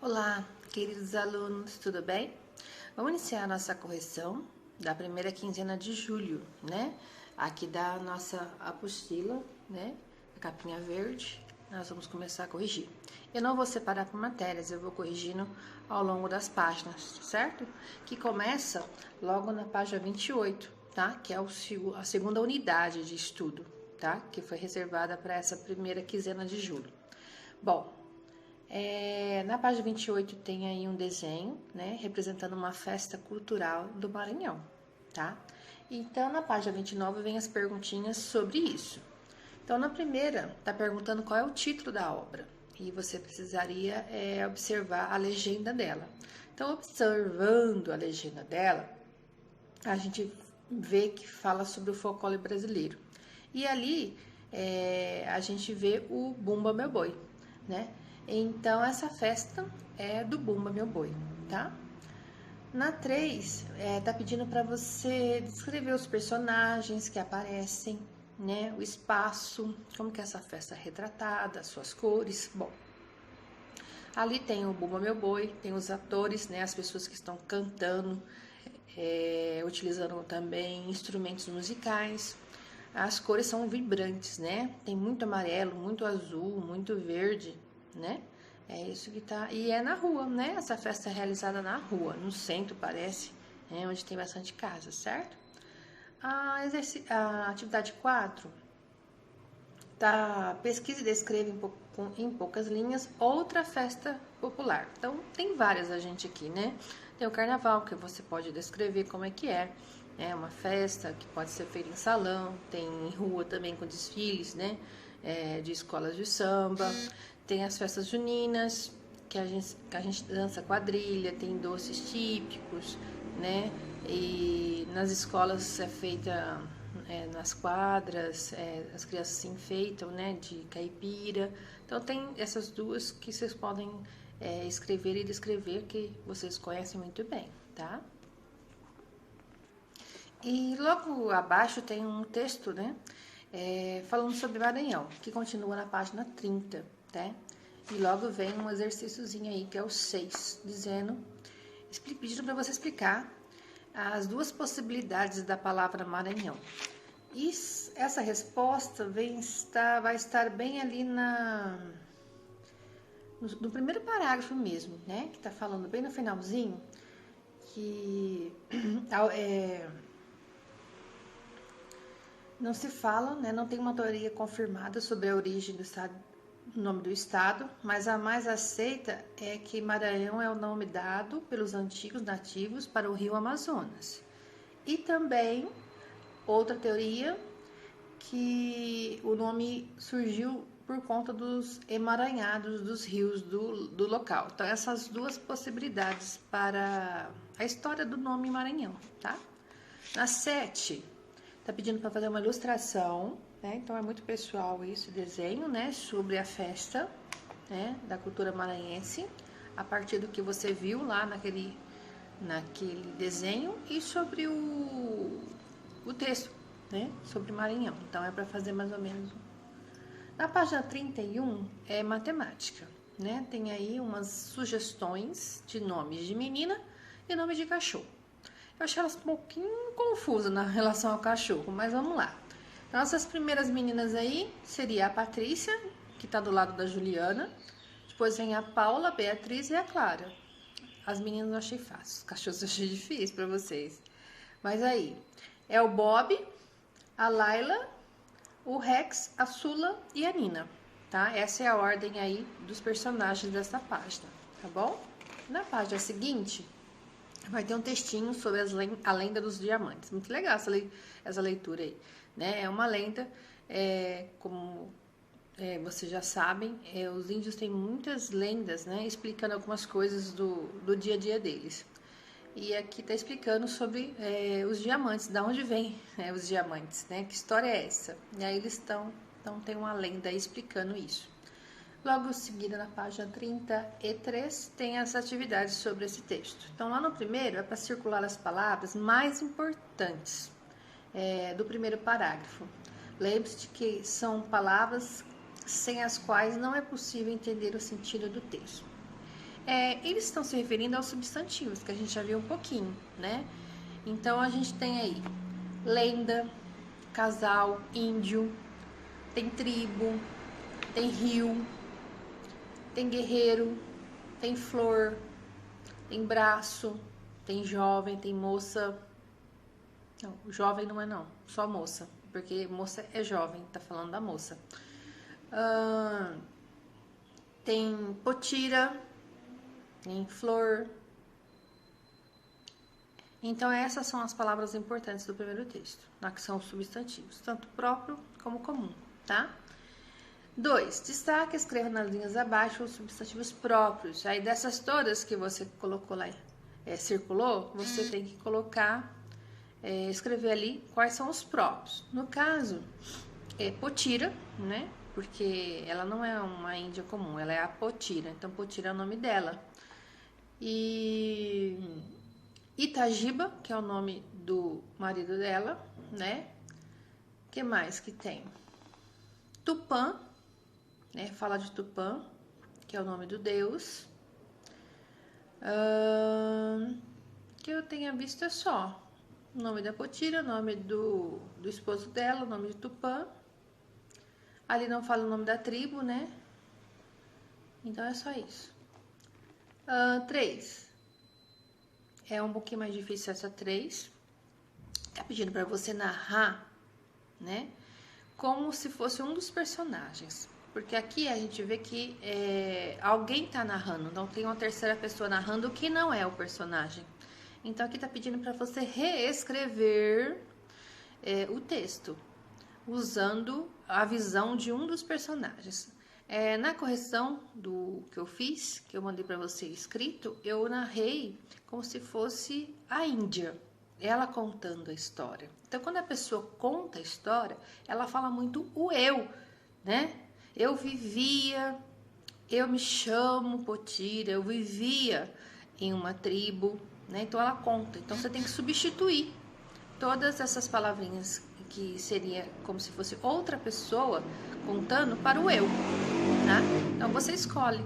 Olá, queridos alunos, tudo bem? Vamos iniciar a nossa correção da primeira quinzena de julho, né? Aqui da nossa apostila, né? A capinha verde, nós vamos começar a corrigir. Eu não vou separar por matérias, eu vou corrigindo ao longo das páginas, certo? Que começa logo na página 28, tá? Que é a segunda unidade de estudo, tá? Que foi reservada para essa primeira quinzena de julho. Bom, na página 28 tem aí um desenho, né, representando uma festa cultural do Maranhão, tá? Então, na página 29 vem as perguntinhas sobre isso. Então, na primeira, tá perguntando qual é o título da obra e você precisaria observar a legenda dela. Então, observando a legenda dela, a gente vê que fala sobre o folclore brasileiro. E ali a gente vê o Bumba Meu Boi, né? Então, essa festa é do Bumba Meu Boi, tá? Na 3, tá pedindo para você descrever os personagens que aparecem, né? O espaço, como que essa festa é retratada, as suas cores. Bom, ali tem o Bumba Meu Boi, tem os atores, né? As pessoas que estão cantando, utilizando também instrumentos musicais. As cores são vibrantes, né? Tem muito amarelo, muito azul, muito verde, né? É isso que tá. E é na rua, né? Essa festa é realizada na rua, no centro, parece, né? Onde tem bastante casa, certo? A atividade 4 tá. Pesquisa e descreva em poucas linhas outra festa popular. Então, tem várias a gente aqui, né? Tem o carnaval, que você pode descrever como é que é. É uma festa que pode ser feita em salão, tem em rua também com desfiles, né? De escolas de samba. Tem as festas juninas, que a gente dança quadrilha, tem doces típicos, né? E nas escolas é feita nas quadras, as crianças se enfeitam, né? De caipira. Então tem essas duas que vocês podem escrever e descrever, que vocês conhecem muito bem, tá? E logo abaixo tem um texto, né? Falando sobre Maranhão, que continua na página 30, tá? E logo vem um exercíciozinho aí, que é o 6, pedindo para você explicar as duas possibilidades da palavra Maranhão. E essa resposta vai estar bem ali no primeiro parágrafo mesmo, né? Que está falando bem no finalzinho, que não se fala, né, não tem uma teoria confirmada sobre a origem do nome do estado, mas a mais aceita é que Maranhão é o nome dado pelos antigos nativos para o rio Amazonas. E também outra teoria, que o nome surgiu por conta dos emaranhados dos rios do local. Então, essas duas possibilidades para a história do nome Maranhão, tá? Na 7, tá pedindo para fazer uma ilustração, né? Então é muito pessoal esse desenho, né? Sobre a festa, né? Da cultura maranhense, a partir do que você viu lá naquele desenho e sobre o texto, né? Sobre Maranhão. Então é para fazer mais ou menos. Na página 31 é matemática, né? Tem aí umas sugestões de nomes de menina e nome de cachorro. Eu achei elas um pouquinho confusas na relação ao cachorro, mas vamos lá. Nossas primeiras meninas aí seria a Patrícia, que está do lado da Juliana. Depois vem a Paula, a Beatriz e a Clara. As meninas eu achei fácil, os cachorros eu achei difícil para vocês. Mas aí, é o Bob, a Laila, o Rex, a Sula e a Nina, tá? Essa é a ordem aí dos personagens dessa página, tá bom? Na página seguinte, vai ter um textinho sobre a lenda dos diamantes. Muito legal essa leitura aí, né? É uma lenda, como vocês já sabem, os índios têm muitas lendas, né? Explicando algumas coisas do dia a dia deles. E aqui está explicando sobre os diamantes, da onde vêm os diamantes, né? Que história é essa? E aí eles tem uma lenda aí explicando isso. Logo em seguida, na página 33, tem as atividades sobre esse texto. Então, lá no primeiro, é para circular as palavras mais importantes do primeiro parágrafo. Lembre-se de que são palavras sem as quais não é possível entender o sentido do texto. Eles estão se referindo aos substantivos, que a gente já viu um pouquinho, né? Então, a gente tem aí lenda, casal, índio, tem tribo, tem rio, tem guerreiro, tem flor, tem braço, tem jovem, tem moça. Não, jovem não é não, só moça, porque moça é jovem, tá falando da moça. Tem potira, tem flor. Então, essas são as palavras importantes do primeiro texto, que são os substantivos, tanto próprio como comum, tá? 2. Destaque, escreva nas linhas abaixo os substantivos próprios. Aí, dessas todas que você colocou lá, circulou, você tem que colocar, escrever ali quais são os próprios. No caso, potira, né? Porque ela não é uma índia comum, ela é a potira. Então, potira é o nome dela. E Itagiba, que é o nome do marido dela, né? O que mais que tem? Tupã, né? Fala de Tupã, que é o nome do deus. Que eu tenha visto é só o nome da potira, o nome do esposo dela, o nome de Tupã. Ali não fala o nome da tribo, né? Então é só isso. 3. É um pouquinho mais difícil essa 3. Tá pedindo para você narrar, né? Como se fosse um dos personagens. Porque aqui a gente vê que alguém tá narrando, não tem uma terceira pessoa narrando que não é o personagem. Então aqui tá pedindo para você reescrever o texto, usando a visão de um dos personagens. Na correção do que eu fiz, que eu mandei para você escrito, eu narrei como se fosse a Índia, ela contando a história. Então, quando a pessoa conta a história, ela fala muito o eu, né? Eu vivia, eu me chamo Potira, eu vivia em uma tribo, né? Então, ela conta. Então, você tem que substituir todas essas palavrinhas que seria como se fosse outra pessoa contando para o eu, tá? Então você escolhe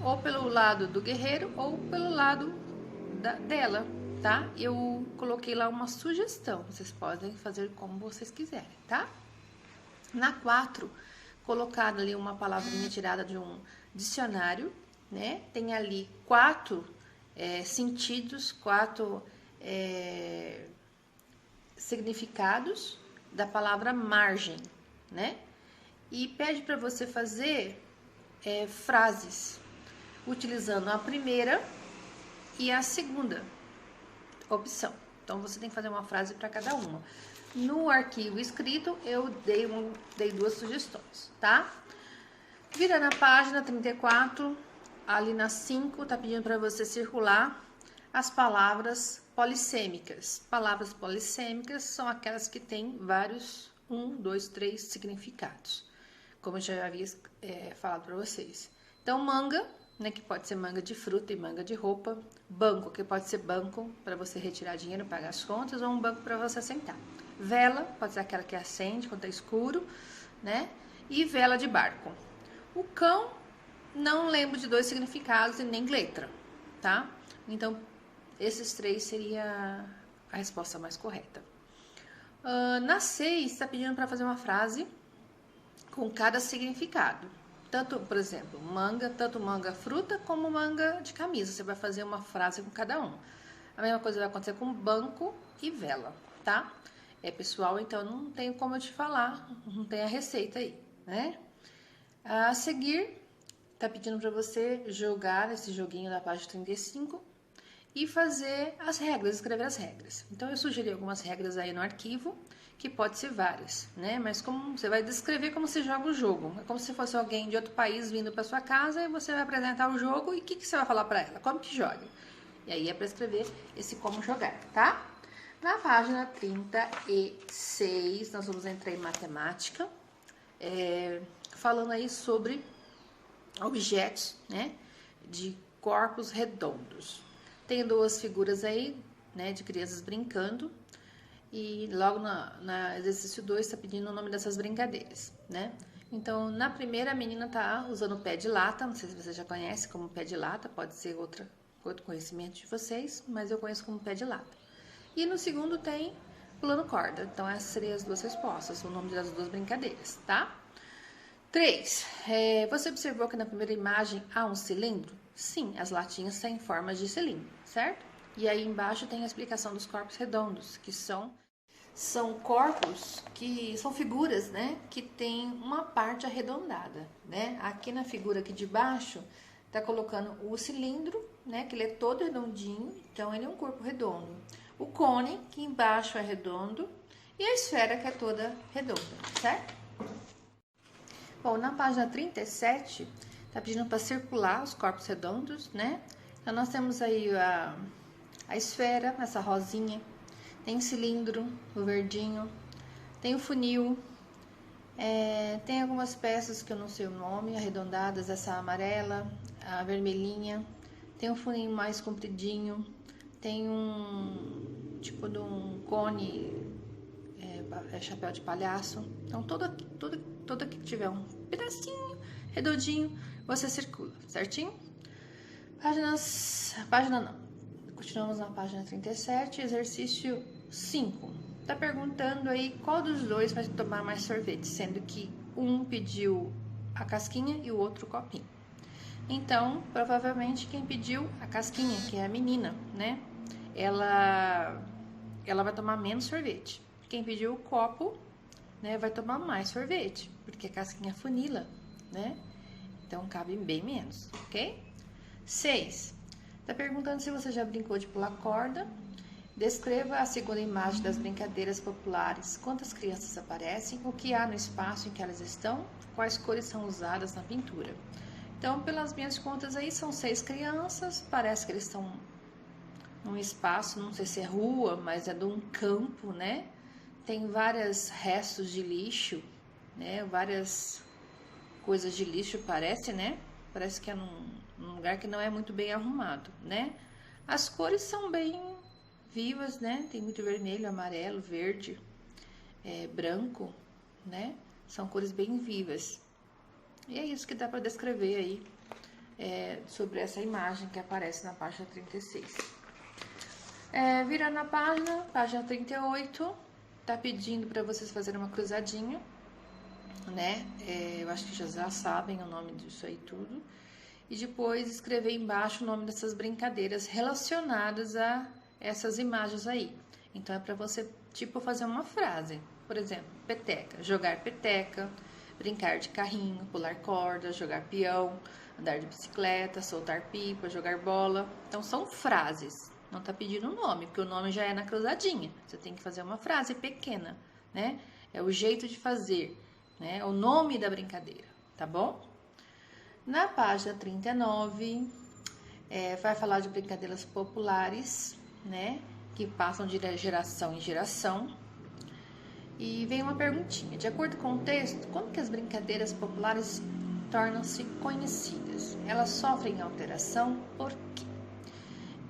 ou pelo lado do guerreiro ou pelo lado dela, tá? Eu coloquei lá uma sugestão, vocês podem fazer como vocês quiserem, tá? Na 4, colocada ali uma palavrinha tirada de um dicionário, né? Tem ali 4 sentidos, 4 significados da palavra margem, né? E pede para você fazer frases, utilizando a primeira e a segunda opção. Então, você tem que fazer uma frase para cada uma. No arquivo escrito, eu dei 2 sugestões, tá? Vira na página 34, ali na 5, tá pedindo para você circular as palavras polissêmicas. Palavras polissêmicas são aquelas que têm vários 1, 2, 3 significados, como eu já havia falado para vocês. Então, manga, né, que pode ser manga de fruta e manga de roupa. Banco, que pode ser banco para você retirar dinheiro, pagar as contas, ou um banco para você sentar. Vela, pode ser aquela que acende quando tá escuro, né? E vela de barco. O cão, não lembro de 2 significados e nem letra, tá? Então, esses 3 seria a resposta mais correta. Na 6, está pedindo para fazer uma frase com cada significado. Tanto, por exemplo, manga, tanto manga fruta como manga de camisa. Você vai fazer uma frase com cada um. A mesma coisa vai acontecer com banco e vela, tá? Pessoal, então não tenho como eu te falar, não tem a receita aí, né? A seguir, tá pedindo para você jogar esse joguinho da página 35 e fazer as regras, escrever as regras. Então, eu sugeri algumas regras aí no arquivo, que pode ser várias, né? Mas como você vai descrever como se joga o jogo. É como se fosse alguém de outro país vindo para sua casa e você vai apresentar o jogo e o que você vai falar para ela? Como que joga? E aí é para escrever esse como jogar, tá? Na página 36, nós vamos entrar em matemática, falando aí sobre objetos, né? De corpos redondos. Tem 2 figuras aí, né, de crianças brincando. E logo na exercício 2 está pedindo o nome dessas brincadeiras, né? Então, na primeira, a menina tá usando o pé de lata, não sei se você já conhece como pé de lata, pode ser outro conhecimento de vocês, mas eu conheço como pé de lata. E no segundo tem pulando corda, então essas seriam as duas respostas, o nome das duas brincadeiras, tá? 3. Você observou que na primeira imagem há um cilindro? Sim, as latinhas têm formas de cilindro, certo? E aí embaixo tem a explicação dos corpos redondos, que são corpos que são figuras, né, que tem uma parte arredondada, né? Aqui na figura aqui de baixo tá colocando o cilindro, né, que ele é todo redondinho, então ele é um corpo redondo. O cone, que embaixo é redondo, e a esfera, que é toda redonda, certo? Bom, na página 37, tá pedindo para circular os corpos redondos, né? Então nós temos aí a esfera, essa rosinha, tem o cilindro, o verdinho, tem o funil, tem algumas peças que eu não sei o nome, arredondadas, essa amarela, a vermelhinha, tem um funil mais compridinho, tem um tipo de um cone, chapéu de palhaço. Então, toda que tiver um pedacinho redondinho, você circula, certinho? Página não. Continuamos na página 37, exercício 5. Tá perguntando aí qual dos dois vai tomar mais sorvete, sendo que um pediu a casquinha e o outro o copinho. Então, provavelmente quem pediu a casquinha, que é a menina, né? Ela vai tomar menos sorvete. Quem pediu o copo, né, vai tomar mais sorvete, porque a casquinha funila, né? Então cabe bem menos, ok? 6. Tá perguntando se você já brincou de pular corda. Descreva a segunda imagem das brincadeiras populares. Quantas crianças aparecem? O que há no espaço em que elas estão? Quais cores são usadas na pintura? Então, pelas minhas contas aí, são 6 crianças. Parece que eles estão num espaço, não sei se é rua, mas é de um campo, né? Tem vários restos de lixo, né? Várias coisas de lixo, parece, né? Parece que é num lugar que não é muito bem arrumado, né? As cores são bem vivas, né? Tem muito vermelho, amarelo, verde, branco, né? São cores bem vivas. E é isso que dá para descrever aí sobre essa imagem que aparece na página 36. Virando a página 38, tá pedindo para vocês fazerem uma cruzadinha, né? Eu acho que já sabem o nome disso aí tudo. E depois escrever embaixo o nome dessas brincadeiras relacionadas a essas imagens aí. Então é para você, tipo, fazer uma frase. Por exemplo, peteca, jogar peteca, brincar de carrinho, pular corda, jogar peão, andar de bicicleta, soltar pipa, jogar bola. Então são frases. Não tá pedindo o nome, porque o nome já é na cruzadinha. Você tem que fazer uma frase pequena, né? É o jeito de fazer, né? O nome da brincadeira, tá bom? Na página 39, vai falar de brincadeiras populares, né? Que passam de geração em geração. E vem uma perguntinha. De acordo com o texto, como que as brincadeiras populares tornam-se conhecidas? Elas sofrem alteração? Por quê?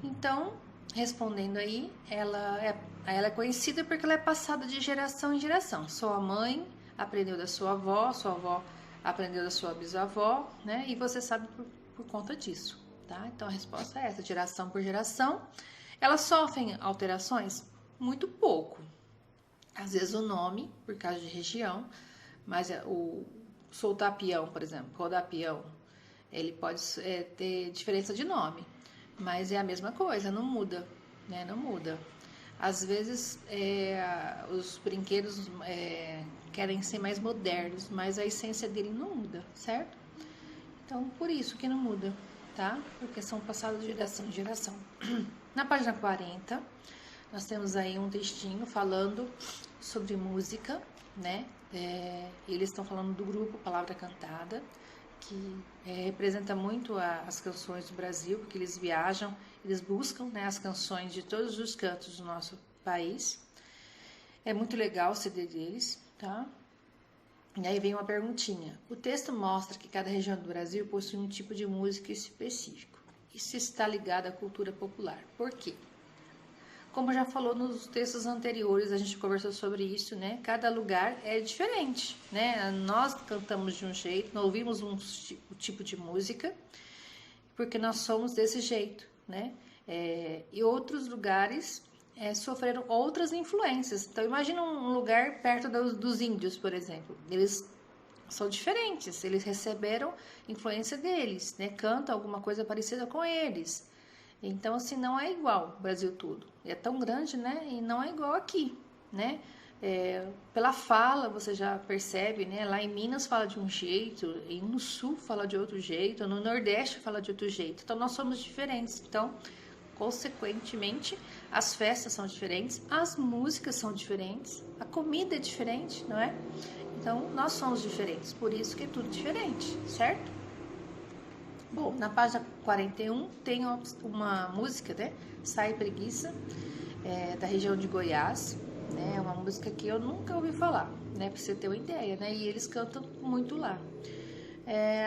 Então, respondendo aí, ela é conhecida porque ela é passada de geração em geração. Sua mãe aprendeu da sua avó aprendeu da sua bisavó, né? E você sabe por conta disso, tá? Então a resposta é essa, geração por geração. Elas sofrem alterações? Muito pouco. Às vezes o nome, por causa de região, mas o soltar peão, por exemplo, rodar peão, ele pode ter diferença de nome, mas é a mesma coisa, não muda, né? Não muda. Às vezes os brinquedos querem ser mais modernos, mas a essência dele não muda, certo? Então, por isso que não muda, tá? Porque são passados de geração em geração. Na página 40, nós temos aí um textinho falando sobre música, né? Eles estão falando do grupo Palavra Cantada, que representa muito as canções do Brasil, porque eles viajam, eles buscam, né, as canções de todos os cantos do nosso país. É muito legal o CD deles, tá? E aí vem uma perguntinha. O texto mostra que cada região do Brasil possui um tipo de música específico. Isso está ligado à cultura popular. Por quê? como já falou nos textos anteriores, a gente conversou sobre isso, né? Cada lugar é diferente, né? Nós cantamos de um jeito, nós ouvimos um tipo de música, porque nós somos desse jeito, né? E outros lugares sofreram outras influências. Então, imagina um lugar perto dos índios, por exemplo. Eles são diferentes, eles receberam influência deles, né? Cantam alguma coisa parecida com eles. Então, assim, não é igual o Brasil todo. É tão grande, né? E não é igual aqui, né? Pela fala, você já percebe, né? Lá em Minas fala de um jeito, no Sul fala de outro jeito, no Nordeste fala de outro jeito. Então, nós somos diferentes. Então, consequentemente, as festas são diferentes, as músicas são diferentes, a comida é diferente, não é? Então, nós somos diferentes, por isso que é tudo diferente, certo? Bom, na página 41 tem uma música, né? Sai Preguiça, da região de Goiás, né? É uma música que eu nunca ouvi falar, né? Pra você ter uma ideia, né? E eles cantam muito lá.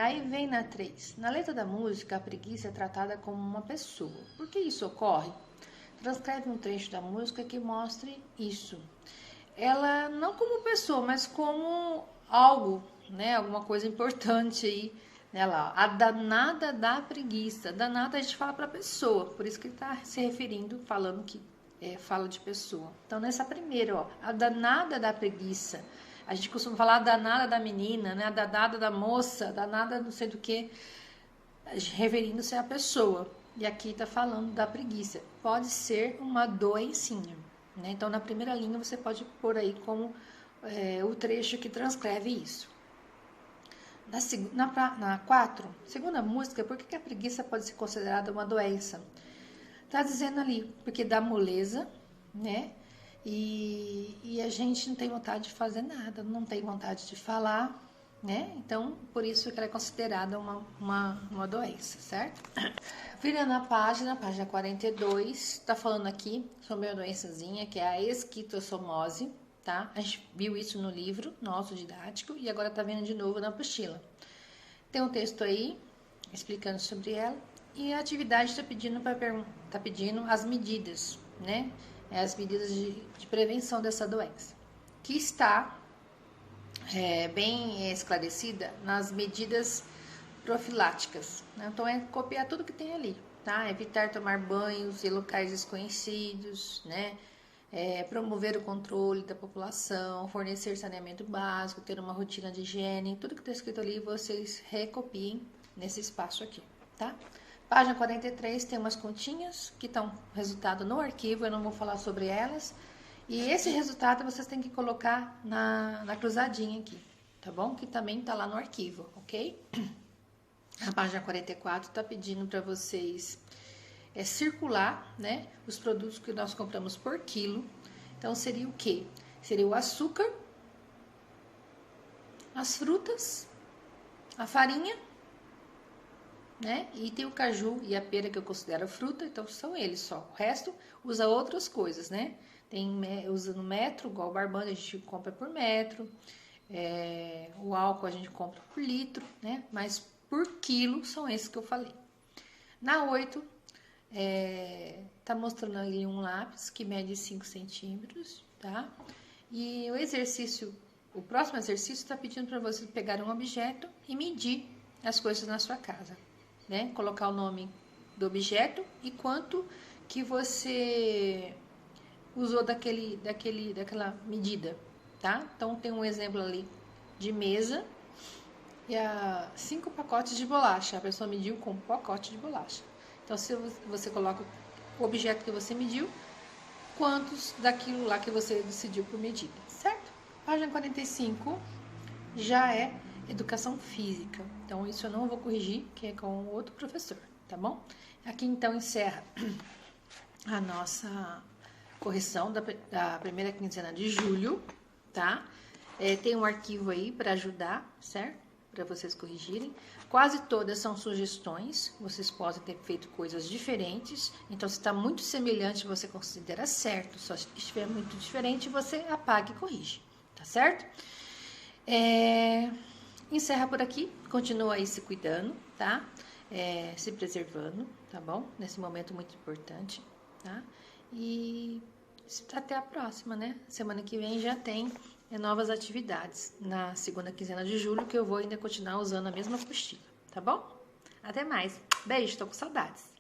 Aí vem na 3. Na letra da música, a preguiça é tratada como uma pessoa. Por que isso ocorre? Transcreve um trecho da música que mostre isso. Ela não como pessoa, mas como algo, né? Alguma coisa importante aí. Lá, a danada da preguiça. Danada a gente fala para pessoa, por isso que ele está se referindo, falando que fala de pessoa. Então, nessa primeira, ó, a danada da preguiça. A gente costuma falar a danada da menina, né? A danada da moça, a danada não sei do que, referindo-se à pessoa. E aqui está falando da preguiça. Pode ser uma doencinha, né? Então, na primeira linha, você pode pôr aí como o trecho que transcreve isso. Na 4, segunda música, por que a preguiça pode ser considerada uma doença? Tá dizendo ali, porque dá moleza, né? E a gente não tem vontade de fazer nada, não tem vontade de falar, né? Então, por isso que ela é considerada uma doença, certo? Virando a página 42, tá falando aqui sobre uma doençazinha, que é a esquistossomose. Tá? A gente viu isso no livro nosso didático e agora tá vendo de novo na apostila. Tem um texto aí explicando sobre ela e a atividade está pedindo as medidas, né? As medidas de prevenção dessa doença, que está bem esclarecida nas medidas profiláticas, né? Então é copiar tudo que tem ali, tá? Evitar tomar banhos em locais desconhecidos, né? Promover o controle da população, fornecer saneamento básico, ter uma rotina de higiene, tudo que está escrito ali vocês recopiem nesse espaço aqui, tá? Página 43 tem umas continhas que estão resultado no arquivo, eu não vou falar sobre elas, e esse resultado vocês têm que colocar na cruzadinha aqui, tá bom? Que também está lá no arquivo, ok? A página 44 está pedindo para vocês circular, né, os produtos que nós compramos por quilo. Então, seria o quê? Seria o açúcar, as frutas, a farinha, né, e tem o caju e a pera que eu considero fruta, então são eles só. O resto usa outras coisas, né? Usa no metro, igual o barbante a gente compra por metro, o álcool a gente compra por litro, né? Mas por quilo são esses que eu falei. Na 8, tá mostrando ali um lápis que mede 5 centímetros, tá? E o próximo exercício está pedindo para você pegar um objeto e medir as coisas na sua casa, né? Colocar o nome do objeto e quanto que você usou daquela medida, tá? Então, tem um exemplo ali de mesa e 5 pacotes de bolacha. A pessoa mediu com um pacote de bolacha. Então, se você coloca o objeto que você mediu, quantos daquilo lá que você decidiu por medida, certo? Página 45 já é educação física. Então, isso eu não vou corrigir, que é com outro professor, tá bom? Aqui, então, encerra a nossa correção da primeira quinzena de julho, tá? Tem um arquivo aí para ajudar, certo? Para vocês corrigirem. Quase todas são sugestões, vocês podem ter feito coisas diferentes, então se está muito semelhante você considera certo, só se estiver muito diferente você apaga e corrige, tá certo? Encerra por aqui, continua aí se cuidando, tá? Se preservando, tá bom? Nesse momento muito importante, tá? E até a próxima, né? Semana que vem já tem novas atividades. Na segunda quinzena de julho, que eu vou ainda continuar usando a mesma apostila, tá bom? Até mais. Beijo, tô com saudades.